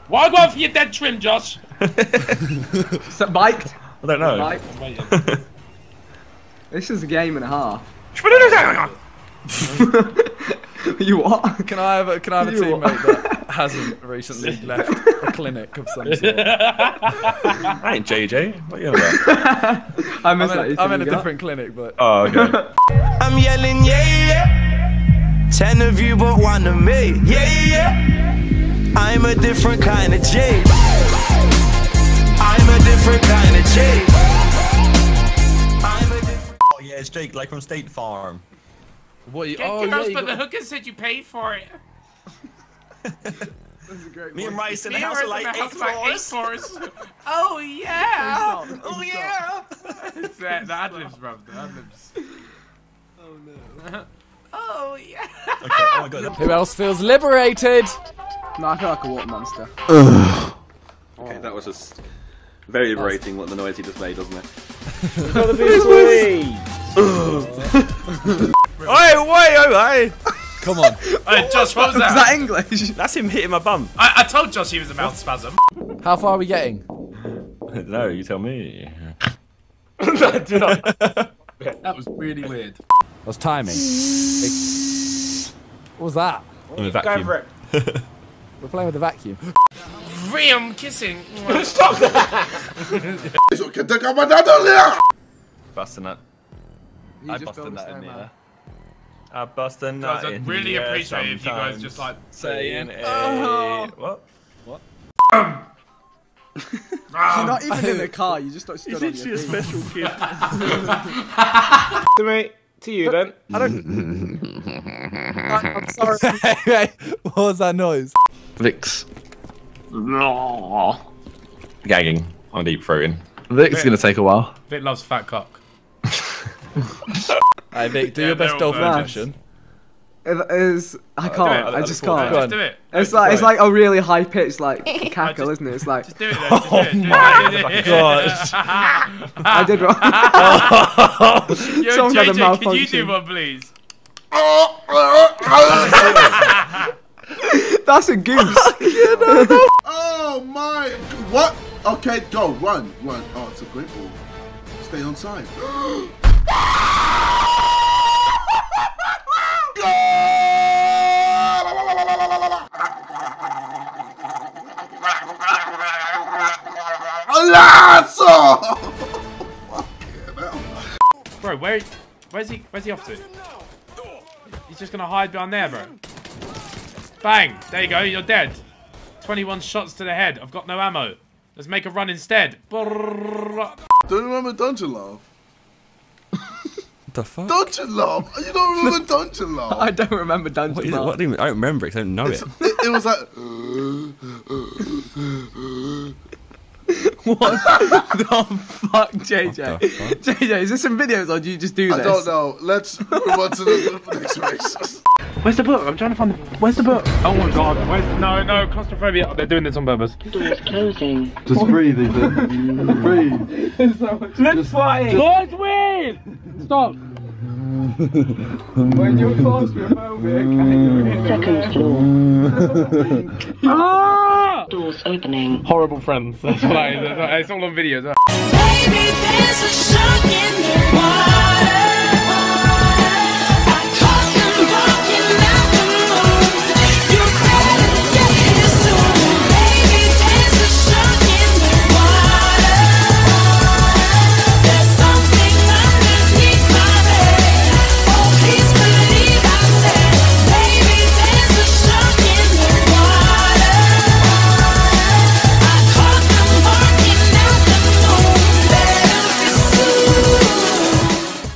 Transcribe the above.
Why go for your dead trim, Josh? Is that mic'd? I don't know. This is a game and a half. Can You what? Can I have a teammate that hasn't recently left a clinic of some sort? I ain't JJ. What are you on about? I'm in a different clinic, but. Oh, okay. I'm yelling, yeah, yeah. 10 of you, but 1 of me. Yeah, yeah. I'm a different kind of G. I'm a different kind of G. Oh yeah, it's Jake, like from State Farm. What? Girls, but the hooker said you paid for it. Me and Rice in the house are like 8 floors. Oh yeah. Oh yeah. It's the ad-libs, bruv. The ad-libs. Oh no. Oh yeah. Okay, oh my god. Who else feels liberated? No, I feel like a water monster. Okay, that was just very liberating what the noise he just made, wasn't it? Oi! Come on. Hey, Josh, what was that? Is that English? That's him hitting my bum. I told Josh he was a mouth spasm. How far are we getting? No, you tell me. That was really weird. I was timing. What was that? I'm a vacuum. We're playing with the vacuum. Ram kissing. Stop that! Busting that. I busted that in there. I busted that Guys, I'd in really here appreciate if you guys just like saying what? You're not even in the car, you just stood on your feet. a special kid. To me, to you then. I'm sorry. Hey, what was that noise? Vic's. Gagging. I'm deep throating. Vic's gonna take a while. Vic loves fat cock. Hey Vic, do your best dolphin impression. It is. I can't. I just can't. Just do it. It's like a really high pitched like cackle, isn't it? It's like. Just do it. Just do it. Oh my god. I did wrong. Yo, Someone had a JJ, can you malfunction. do one, please? That's a goose. Oh my! What? Okay, go, run. Oh, it's a great ball. Stay on side. Bro, where's he off to? He's just gonna hide behind there, bro. Bang! There you go, you're dead. 21 shots to the head. I've got no ammo. Let's make a run instead. Don't you remember Dungeon Love? The fuck? Dungeon Love? You don't remember Dungeon Love? I don't remember Dungeon Love. What do you mean? I don't remember it. I don't know it. It was like. What the fuck, JJ? What the fuck? JJ, is there some videos or do you just do this? I don't know. Let's move on to the next race. Where's the book? I'm trying to find the... Where's the book? Oh my god. No, claustrophobia. They're doing this on purpose. Doors closing. Just breathe, Ethan. Breathe. Let's fly! Lord, win! Stop. When you're claustrophobic, Second floor. Ah! Doors opening. Horrible friends. That's what I... It's all on videos. Baby, there's a shark in the water.